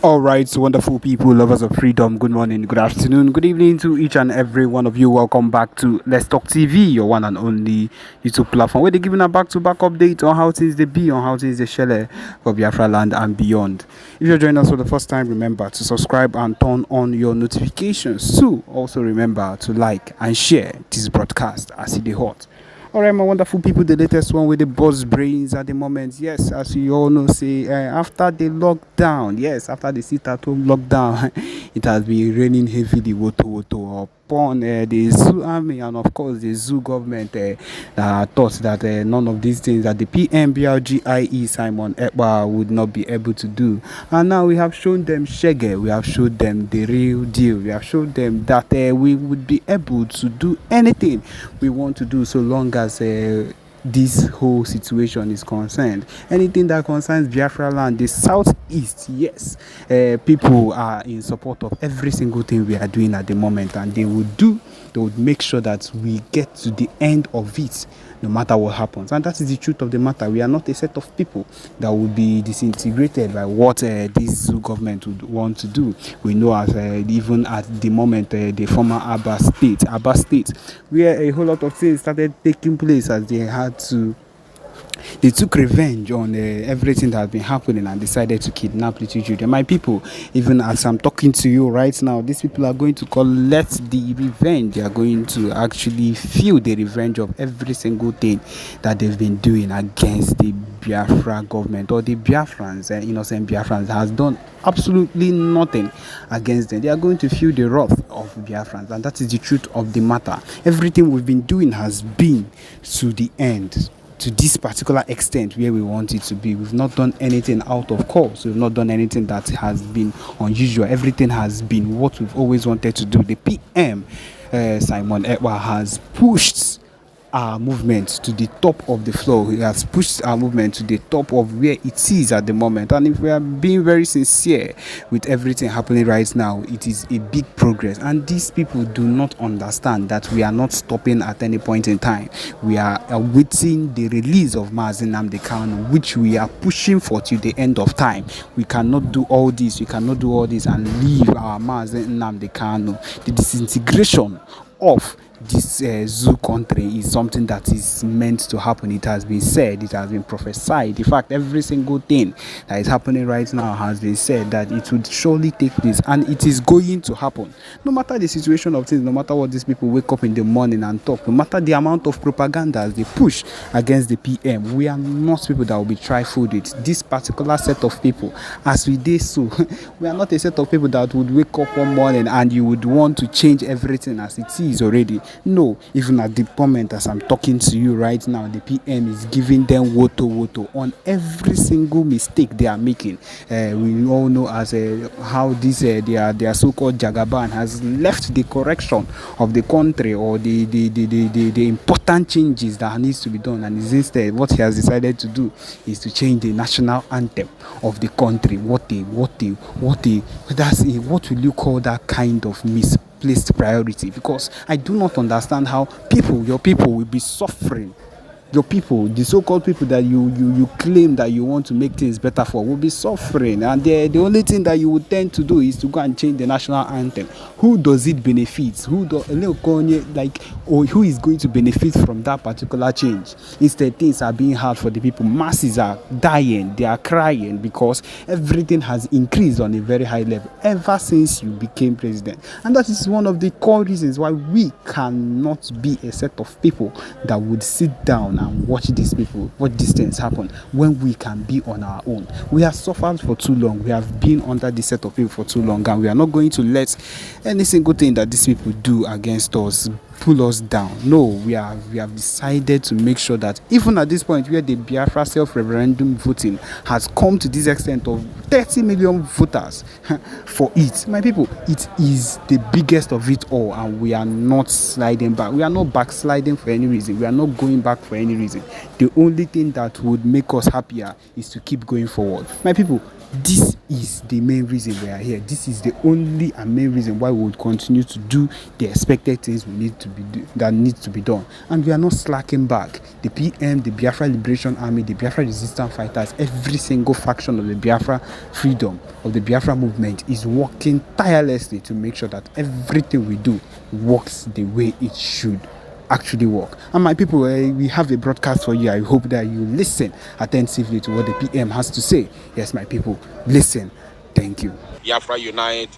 All right, so wonderful people, lovers of freedom. Good morning, good afternoon, good evening to each and every one of you. Welcome back to Let's Talk TV, your one and only YouTube platform where they're giving a back-to-back update on how things they be, on how things they share for Biafra land and beyond. If you're joining us for the first time, remember to subscribe and turn on your notifications. So also remember to like and share this broadcast as it is hot. All right, my wonderful people, the latest one with the buzz brains at the moment. Yes, as you all know, say after the lockdown, yes, after the sit-at-home lockdown, it has been raining heavily, woto upon the zoo army and of course the zoo government thought that none of these things that the PMBRGIE Simon Ekpa would not be able to do. And now we have shown them shege, we have showed them the real deal, we have showed them that we would be able to do anything we want to do so long as this whole situation is concerned. Anything that concerns Biafra land, the southeast, yes, people are in support of every single thing we are doing at the moment, and they would make sure that we get to the end of it no matter what happens. And that is the truth of the matter. We are not a set of people that would be disintegrated by what this zoo government would want to do. We know as even at the moment the former Abba state, where a whole lot of things started taking place as they took revenge on everything that has been happening and decided to kidnap little children. My people, even as I'm talking to you right now, these people are going to collect the revenge. They are going to actually feel the revenge of every single thing that they've been doing against the Biafra government or the Biafrans. Innocent Biafrans has done absolutely nothing against them. They are going to feel the wrath of Biafrans, and that is the truth of the matter. Everything we've been doing has been to the end, to this particular extent where we want it to be. We've not done anything out of course. We've not done anything that has been unusual. Everything has been what we've always wanted to do. The PM, Simon Ekpa, has pushed our movement to the top of the floor. He has pushed our movement to the top of where it is at the moment. And if we are being very sincere with everything happening right now, it is a big progress. And these people do not understand that we are not stopping at any point in time. We are awaiting the release of Mazi Nnamdi Kanu, which we are pushing for till the end of time. We cannot do all this. We cannot do all this and leave our Mazi Nnamdi Kanu. The disintegration of this zoo country is something that is meant to happen. It has been said, it has been prophesied. In fact, every single thing that is happening right now has been said that it would surely take place, and it is going to happen. No matter the situation of things, no matter what these people wake up in the morning and talk, no matter the amount of propaganda they push against the PM, we are not people that will be trifled with. This particular set of people, as we did so, we are not a set of people that would wake up one morning and you would want to change everything as it is already. No, even at the moment as I'm talking to you right now, the PM is giving them woto on every single mistake they are making. We all know as how this their so-called Jagaban has left the correction of the country or the important changes that needs to be done, and instead what he has decided to do is to change the national anthem of the country. What will you call that kind of misplaced priority? Because I do not understand how your people will be suffering. Your people, the so-called people that you claim that you want to make things better for, will be suffering, and the only thing that you would tend to do is to go and change the national anthem. Who does it benefit? Who is going to benefit from that particular change? Instead, things are being hard for the people. Masses are dying, they are crying because everything has increased on a very high level ever since you became president. And that is one of the core reasons why we cannot be a set of people that would sit down and watch these things happen when we can be on our own. We have suffered for too long. We have been under this set of people for too long, and we are not going to let any single thing that these people do against us pull us down. No, we have decided to make sure that even at this point where the Biafra self-referendum voting has come to this extent of 30 million voters for it, my people, it is the biggest of it all, and we are not sliding back. We are not backsliding for any reason. We are not going back for any reason. The only thing that would make us happier is to keep going forward. My people, This is the main reason we are here. This is the only and main reason why we would continue to do the expected things we need to that needs to be done. And we are not slacking back. The PM, the Biafra Liberation Army, the Biafra Resistance Fighters, every single faction of the Biafra freedom, of the Biafra movement is working tirelessly to make sure that everything we do works the way it should actually work. And my people, we have a broadcast for you. I hope that you listen attentively to what the PM has to say. Yes, my people, listen. Thank you. Biafra Unite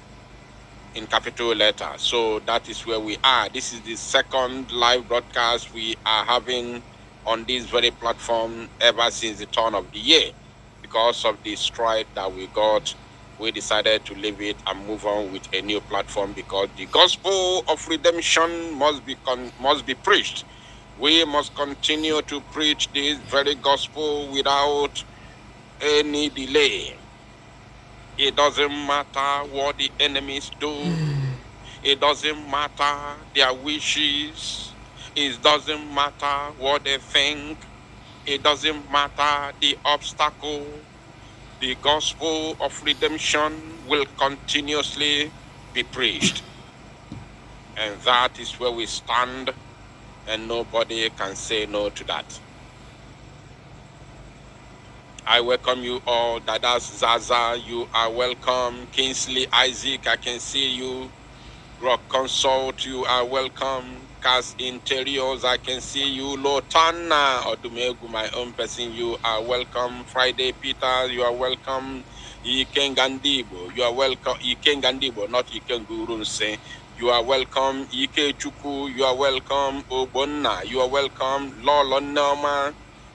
in capital letters. So that is where we are. This is the second live broadcast we are having on this very platform ever since the turn of the year. Because of the strike that we got, we decided to leave it and move on with a new platform, because the gospel of redemption must be preached. We must continue to preach this very gospel without any delay. It doesn't matter what the enemies do. It doesn't matter their wishes. It doesn't matter what they think. It doesn't matter the obstacle. The gospel of redemption will continuously be preached. And that is where we stand, and nobody can say no to that. I welcome you all. Dadas Zaza, you are welcome. Kingsley Isaac, I can see you. Rock Consult, you are welcome. Cast Interiors, I can see you. Lotana Odumegu, my own person, you are welcome. Friday Peter, you are welcome. Ikengandibo, you are welcome. Ikengandibo, not Ikengurunse. You are welcome. Ike Chuku, you are welcome. Obonna, you are welcome. Lolo Norma,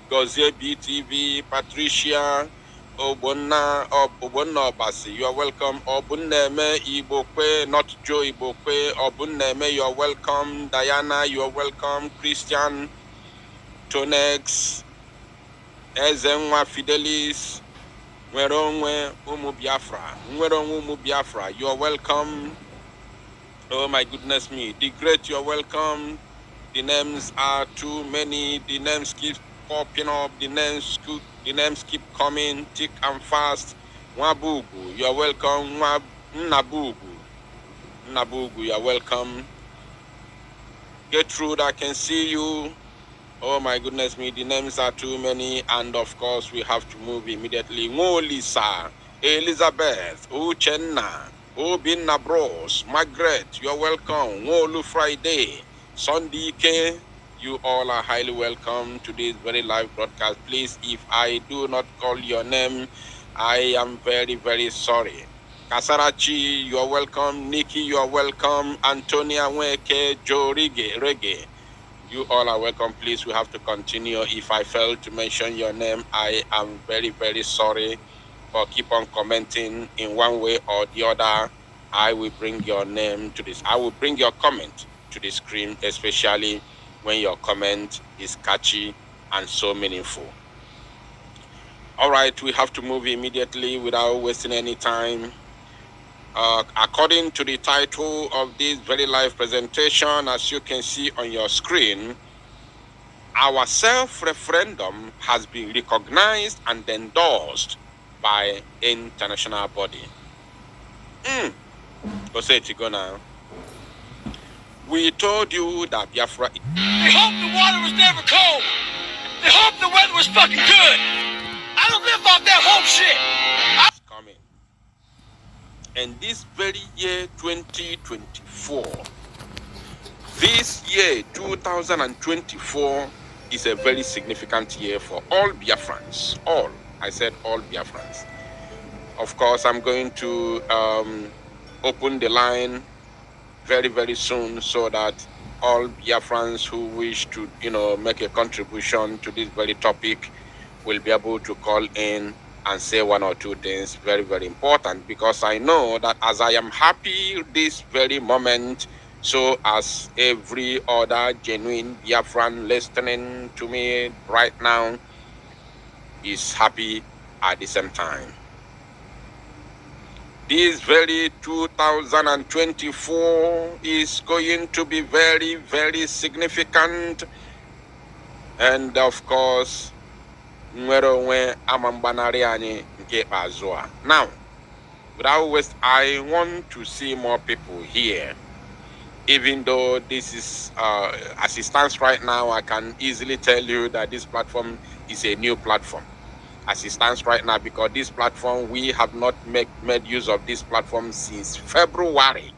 Gozie BTV, Patricia, Obonna Obasi, you are welcome. Obunneme Ibokwe, not Joe Ibokwe. Obunneme, you are welcome. Diana, you are welcome. Christian, Tonex, Ezenwa Fidelis, Mwerongwe Umu Biafra, Mwerongwe Umu Biafra, you are welcome. Oh my goodness me, the great, you are welcome. The names are too many. The names keep popping up. The names keep coming thick and fast. Wabugu, you are welcome. Nabugu, you are welcome. Gertrude, I can see you. Oh my goodness me, the names are too many, and of course we have to move immediately. Lisa, Elizabeth, Uchenna, Obinna Bros, Margaret, you are welcome. Olu Friday, Sunday K, you all are highly welcome to this very live broadcast. Please, if I do not call your name, I am very, very sorry. Kasarachi, you are welcome. Nikki, you are welcome. Antonia Weke, Joe Reggae, you all are welcome. Please, we have to continue. If I failed to mention your name, I am very, very sorry. But keep on commenting in one way or the other. I will bring your name to this. I will bring your comment to the screen, especially when your comment is catchy and so meaningful. All right, we have to move immediately without wasting any time. According to the title of this very live presentation, as you can see on your screen, our self-referendum has been recognized and endorsed by international body. Go say it, go now. We told you that Biafra... They hope the water was never cold. They hope the weather was fucking good. I don't live off that hope shit. It's coming. And this very year, 2024, this year, 2024, is a very significant year for all Biafrans. All. I said all Biafrans. Of course, I'm going to open the line very, very soon so that all Biafrans who wish to, make a contribution to this very topic will be able to call in and say one or two things very, very important, because I know that as I am happy this very moment, so as every other genuine Biafran listening to me right now is happy at the same time. This very 2024 is going to be very, very significant. And of course, nwere onwe ama mgbanarị anyị nke ikpeazụ a. Now, without waste, I want to see more people here. Even though this is, as it stands right now, I can easily tell you that this platform is a new platform. As it stands right now, because this platform, we have not made use of this platform since February.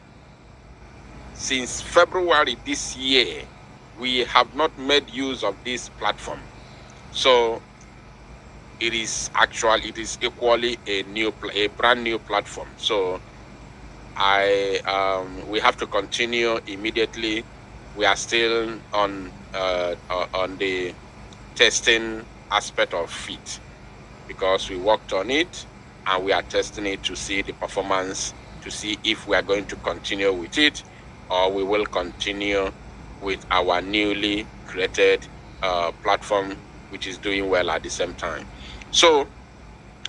Since February this year, we have not made use of this platform. So it is equally a brand new platform. So we have to continue immediately. We are still on the testing aspect of it, because we worked on it and we are testing it to see the performance, to see if we are going to continue with it or we will continue with our newly created platform, which is doing well at the same time. So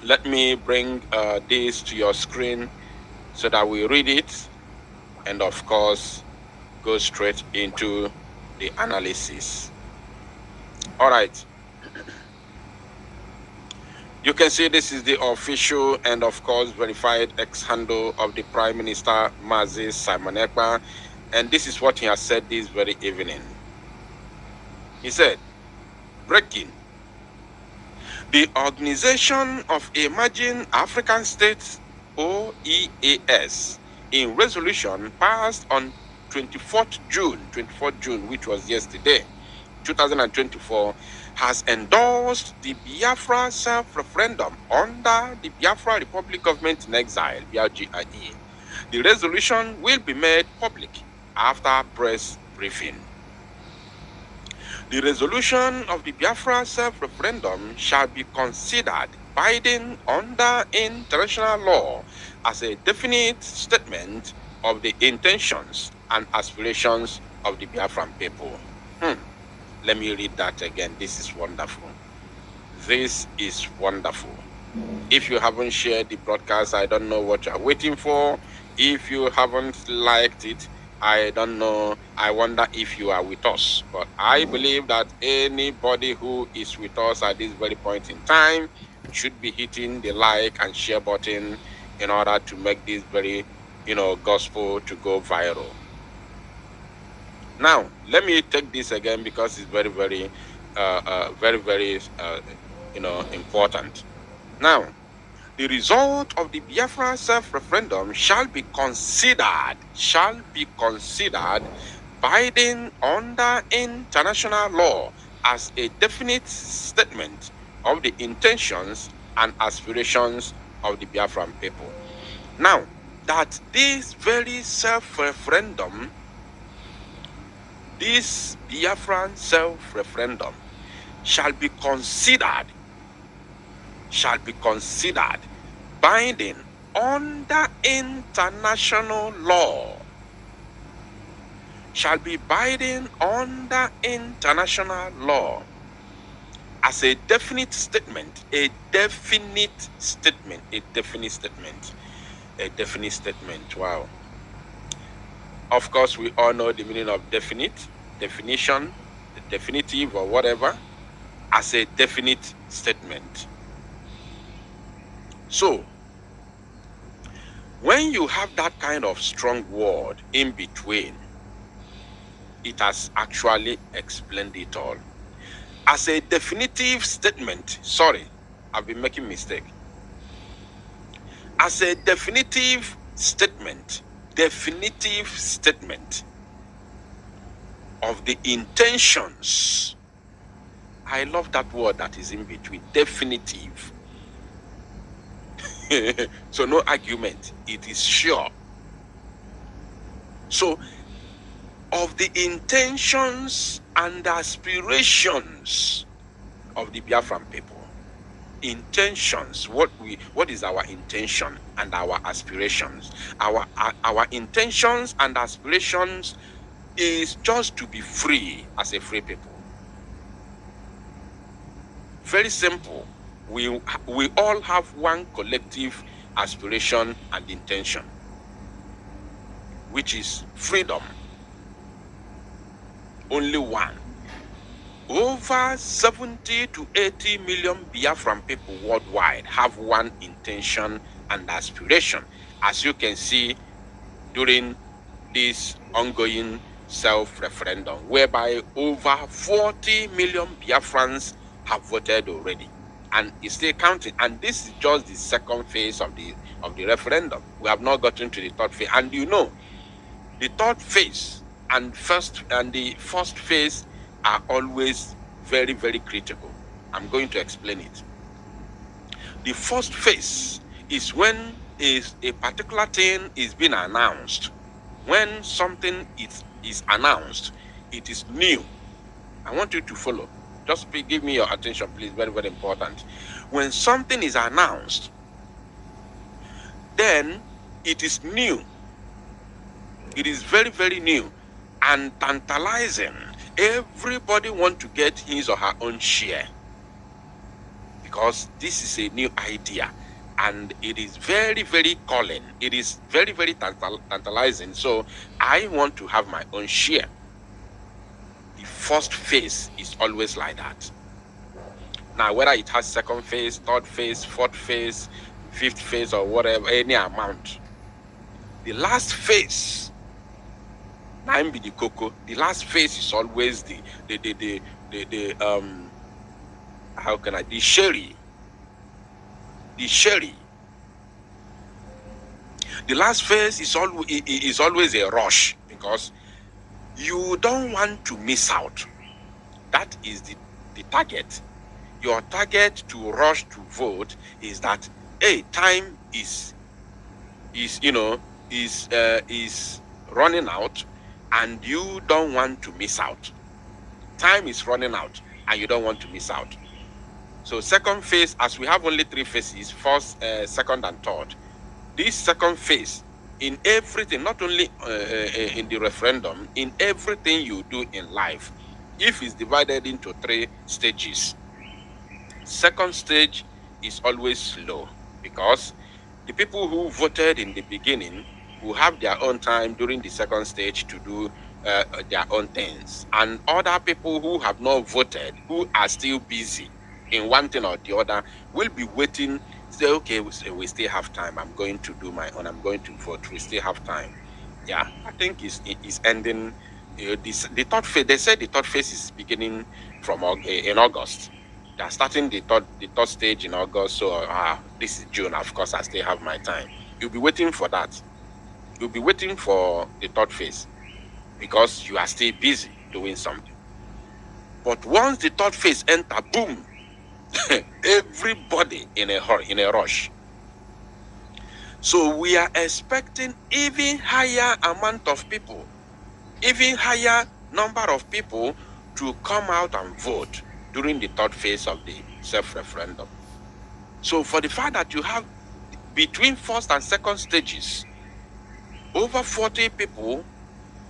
let me bring this to your screen so that we read it and of course go straight into the analysis. All right. You can see this is the official and of course verified X handle of the Prime Minister Mazi Simon Ekpa, and this is what he has said this very evening. He said, breaking: the Organization of Emerging African States, OEAS, in resolution passed on 24th June, which was yesterday, 2024, has endorsed the Biafra self-referendum under the Biafra Republic Government in Exile, BRGIE. The resolution will be made public after press briefing. The resolution of the Biafra self-referendum shall be considered binding under international law as a definite statement of the intentions and aspirations of the Biafran people. Let me read that again. This is wonderful. This is wonderful. If you haven't shared the broadcast, I don't know what you're waiting for. If you haven't liked it, I don't know. I wonder if you are with us. But I believe that anybody who is with us at this very point in time should be hitting the like and share button in order to make this very, gospel to go viral. Now, let me take this again because it's very, very, important. Now, the result of the Biafra self-referendum shall be considered binding under international law as a definite statement of the intentions and aspirations of the Biafran people. Now, that this very self-referendum, this Biafran self-referendum shall be considered binding under international law, shall be binding under international law as a definite statement, Wow. Of course, we all know the meaning of definition, the definitive or whatever, as a definite statement. So, when you have that kind of strong word in between, it has actually explained it all. As a definitive statement, sorry, I've been making mistake. As a definitive statement of the intentions. I love that word that is in between, definitive. So no argument, it is sure. So, of the intentions and aspirations of the Biafran people. Intentions, what is our intention and our aspirations? Our intentions and aspirations is just to be free as a free people. Very simple. We all have one collective aspiration and intention, which is freedom. Only one. Over 70 to 80 million Biafran people worldwide have one intention and aspiration, as you can see during this ongoing self-referendum, whereby over 40 million Biafrans have voted already, and it's still counting. And this is just the second phase of the referendum. We have not gotten to the third phase, and you know, the third phase and the first phase are always very, very critical. I'm going to explain it. The first phase is when a particular thing is being announced. When something is announced, it is new. I want you to follow. Just give me your attention, please. Very, very important. When something is announced, then it is new. It is very, very new and tantalizing. Everybody wants to get his or her own share, because this is a new idea and it is very, very calling. It is very, very tantalizing. So I want to have my own share. The first phase is always like that. Now, whether it has second phase, third phase, fourth phase, fifth phase, or whatever, any amount, the last phase, nine be the cocoa. The last phase is always the sherry. The sherry. The last phase is always a rush, because you don't want to miss out. That is the target. Your target to rush to vote is that, hey, time is running out, and you don't want to miss out. Time is running out, and you don't want to miss out. So second phase, as we have only three phases, first, second, and third. This second phase, in everything, not only in the referendum, in everything you do in life, if it's divided into three stages, second stage is always slow, because the people who voted in the beginning will have their own time during the second stage to do their own things. And other people who have not voted, who are still busy in one thing or the other, will be waiting, say, okay, we still have time. I'm going to do my own. I'm going to vote. We still have time. Yeah, I think it's ending. The third phase, they said the third phase is beginning from in August. They are starting the third stage in August. So this is June. Of course, I still have my time. You'll be waiting for that. You'll be waiting for the third phase, because you are still busy doing something. But once the third phase enter, boom, everybody in a hurry, in a rush. So we are expecting even higher amount of people, even higher number of people to come out and vote during the third phase of the self-referendum. So for the fact that you have between first and second stages, over 40 people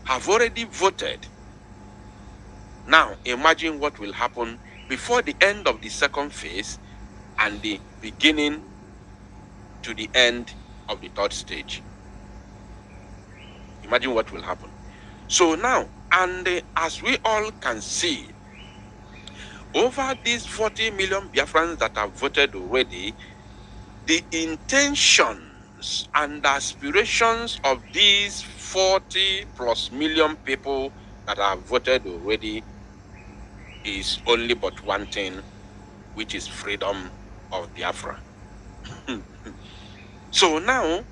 have already voted. Now imagine what will happen before the end of the second phase and the beginning to the end of the third stage. Imagine what will happen. So now, and as we all can see, over these 40 million Biafrans that have voted already, the intentions and aspirations of these 40 plus million people that have voted already is only but one thing, which is freedom of Biafra. So now,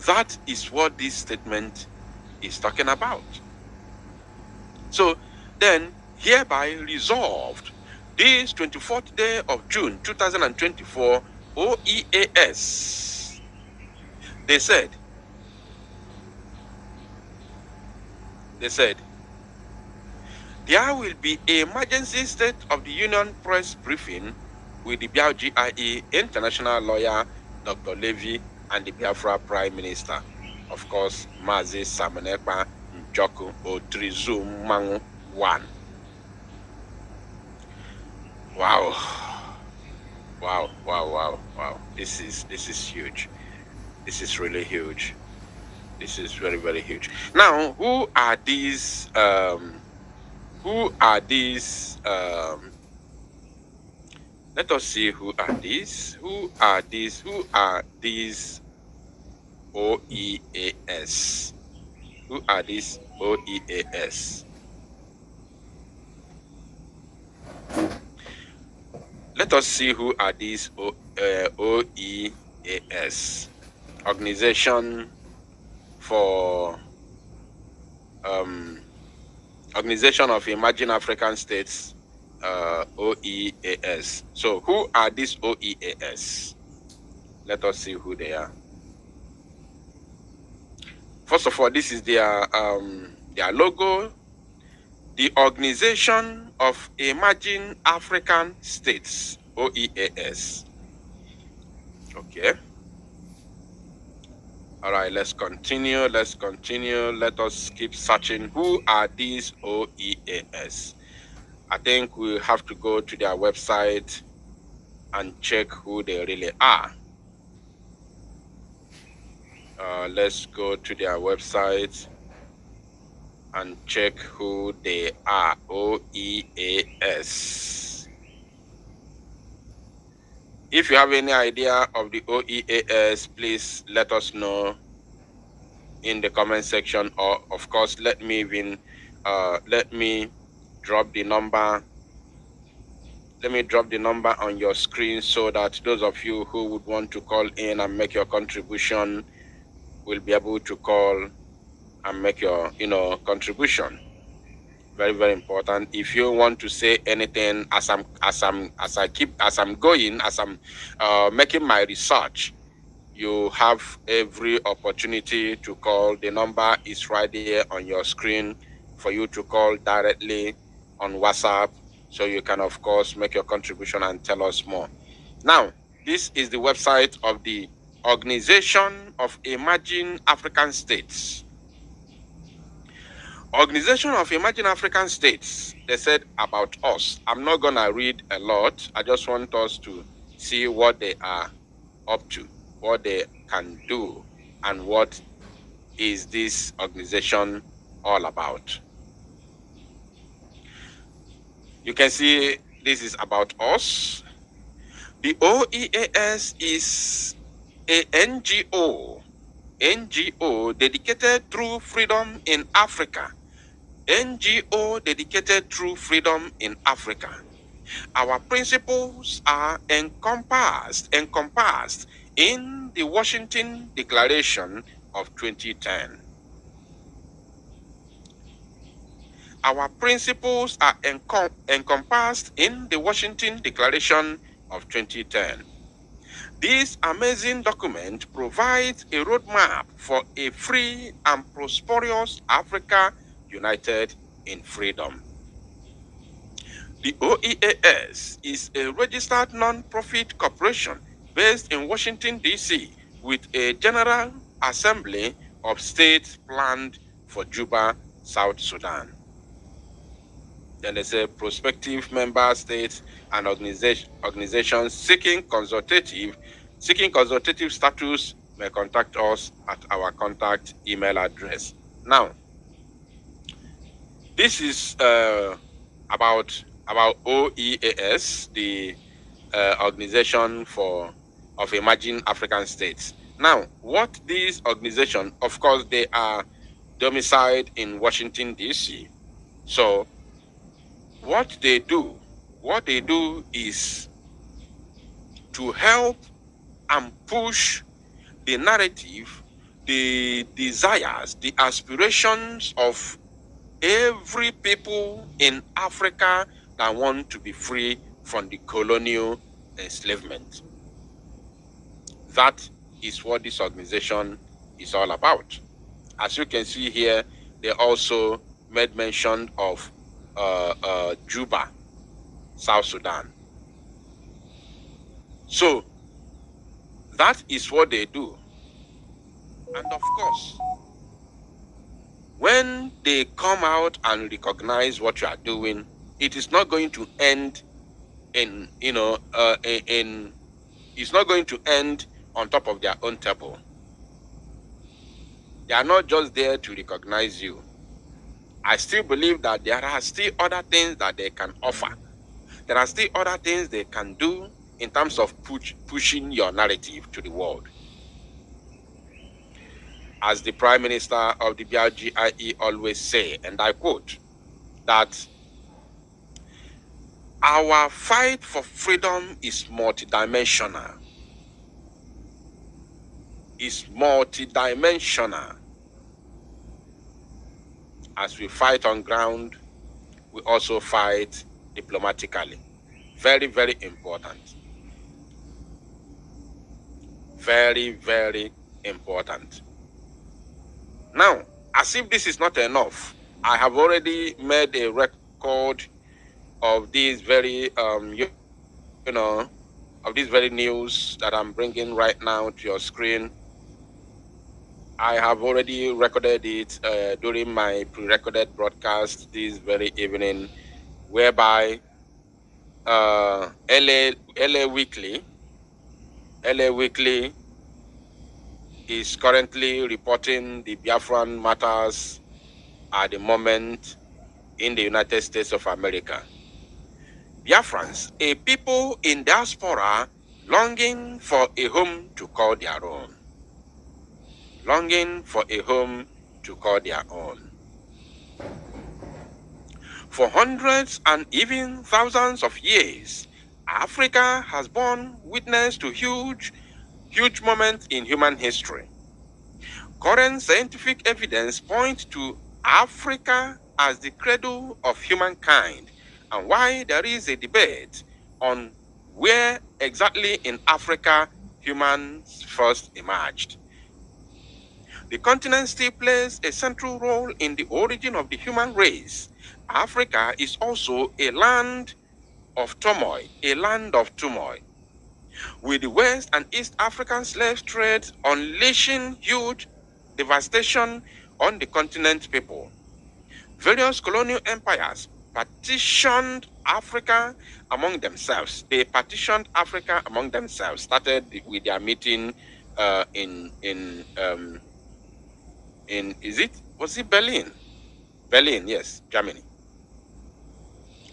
that is what this statement is talking about. So then, hereby resolved, this 24th day of June 2024, OEAS, they said, there will be an emergency State of the Union press briefing with the BIAGIE international lawyer, Dr. Levy, and the Biafra Prime Minister, of course, Mazi Samanekpa Njoku Otrizum Mangu 1. Wow. Wow, wow, wow, wow. This is huge. This is really huge. This is very, very huge. Now, who are these Who are these? Let us see who are these. Who are these? Who are these OEAS? Who are these OEAS? Let us see who are these OEAS. Organization for Organization of Emerging African States, OEAS. So who are these OEAS? Let us see who they are. First of all, this is their logo. The Organization of Emerging African States, OEAS. Okay. All right, let's continue. Let's continue. Let us keep searching. Who are these OEAS? I think we have to go to their website and check who they really are. Let's go to their website and check who they are. OEAS. If you have any idea of the OEAS, please let us know in the comment section, or of course let me drop the number. Let me drop the number on your screen so that those of you who would want to call in and make your contribution will be able to call and make your contribution. Very, very important. If you want to say anything as I'm making my research, you have every opportunity to call. The number is right there on your screen for you to call directly on WhatsApp, so you can of course make your contribution and tell us more. Now, this is the website of the Organization of Emerging African States. Organization of Emerging African States, they said about us. I'm not gonna read a lot. I just want us to see what they are up to, what they can do, and what is this organization all about. You can see this is about us. The OEAS is a NGO dedicated to freedom in Africa. NGO dedicated to freedom in Africa. Our principles are encompassed in the Washington Declaration of 2010. Our principles are encompassed in the Washington Declaration of 2010. This amazing document provides a roadmap for a free and prosperous Africa united in freedom. The OEAS is a registered non-profit corporation based in Washington, D.C., with a General Assembly of States planned for Juba, South Sudan. Then there's a prospective member states and organizations seeking consultative status may contact us at our contact email address. Now, this is about OEAS, the Organization of Emerging African States. Now, what these organizations, of course, they are domiciled in Washington, D.C. So, what they do is to help and push the narrative, the desires, the aspirations of every people in Africa that want to be free from the colonial enslavement. That is what this organization is all about. As you can see here, they also made mention of Juba, South Sudan. So that is what they do. And of course, when they come out and recognize what you are doing, it is not going to end it's not going to end on top of their own table. They are not just there to recognize you. I still believe that there are still other things that they can offer. There are still other things they can do in terms of pushing your narrative to the world. As the Prime Minister of the BRGIE always say, and I quote, that our fight for freedom is multidimensional. Is multidimensional. As we fight on ground, we also fight diplomatically. Very, very important. Very, very important. Now, as if this is not enough, I have already made a record of these very, of this very news that I'm bringing right now to your screen. I have already recorded it during my pre-recorded broadcast this very evening, whereby LA Weekly is currently reporting the Biafran matters at the moment in the United States of America. Biafrans, a people in diaspora longing for a home to call their own. Longing for a home to call their own. For hundreds and even thousands of years, Africa has borne witness to huge moments in human history. Current scientific evidence points to Africa as the cradle of humankind, and why there is a debate on where exactly in Africa humans first emerged. The continent still plays a central role in the origin of the human race. Africa is also a land of turmoil, with the West and East African slave trade unleashing huge devastation on the continent people. Various colonial empires partitioned Africa among themselves. They partitioned Africa among themselves, started with their meeting was it Berlin? Berlin, yes, Germany.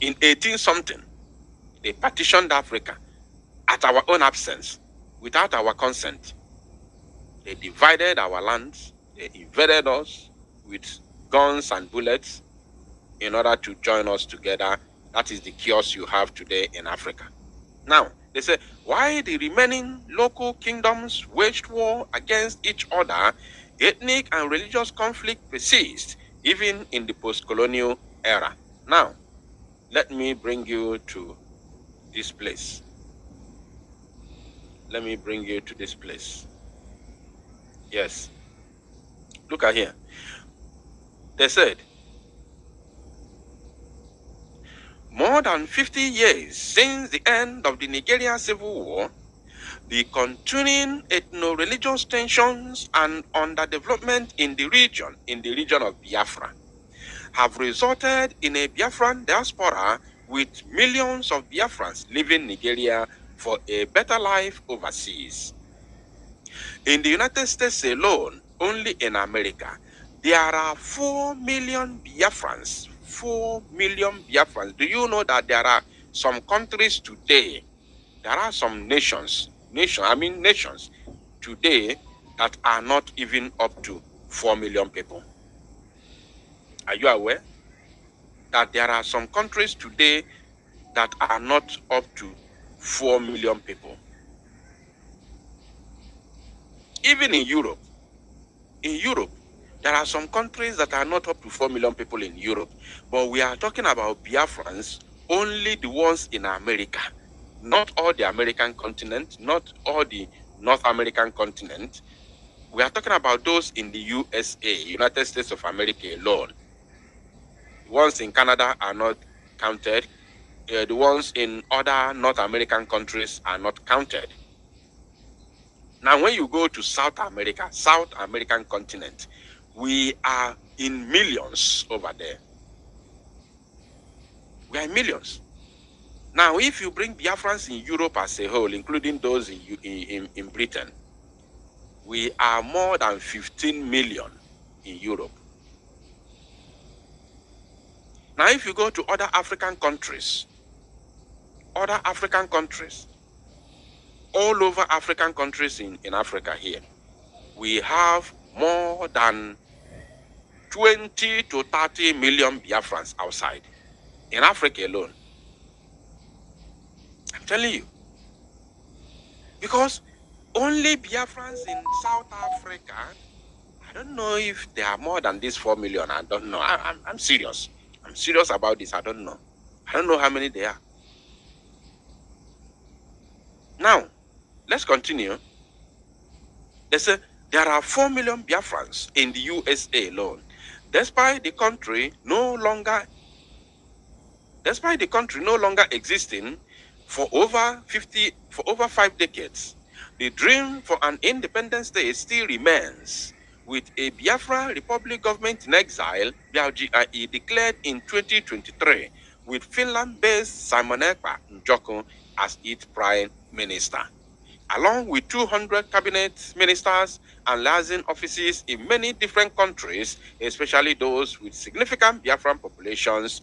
In 18-something, they partitioned Africa at our own absence, without our consent. They divided our lands, they invaded us with guns and bullets in order to join us together. That is the chaos you have today in Africa. Now, they say, why the remaining local kingdoms waged war against each other, ethnic and religious conflict persists even in the post-colonial era. Now, let me bring you to this place. Let me bring you to this place. Yes. Look at here. They said, more than 50 years since the end of the Nigerian Civil War, the continuing ethno-religious tensions and underdevelopment in the region of Biafra, have resulted in a Biafran diaspora with millions of Biafrans leaving Nigeria for a better life overseas. In the United States alone, only in America, there are 4 million Biafrans. 4 million Biafrans. Do you know that there are some countries today, there are some nations today that are not even up to 4 million people? Are you aware that there are some countries today that are not up to 4 million people? Even in Europe, there are some countries that are not up to 4 million people in Europe. But we are talking about Biafrans, only the ones in America. Not all the American continent, not all the North American continent. We are talking about those in the USA, United States of America alone. The ones in Canada are not counted. The ones in other North American countries are not counted. Now, when you go to South American continent, we are in millions over there. We are in millions. Now, if you bring Biafrans in Europe as a whole, including those in Britain, we are more than 15 million in Europe. Now, if you go to other African countries, all over African countries in Africa here, we have more than 20 to 30 million Biafrans outside. In Africa alone. I'm telling you. Because only Biafrans in South Africa, I don't know if there are more than this 4 million. I don't know. I'm serious. I'm serious about this. I don't know. I don't know how many there are. Now, let's continue. They say there are 4 million Biafrans in the USA alone, despite the country no longer existing for over 5 decades. The dream for an independent state still remains, with a Biafra Republic government in exile, BRGIE, declared in 2023, with Finland-based Simon Ekpa Njoko as its prime minister, along with 200 cabinet ministers and liaison offices in many different countries, especially those with significant Biafran populations.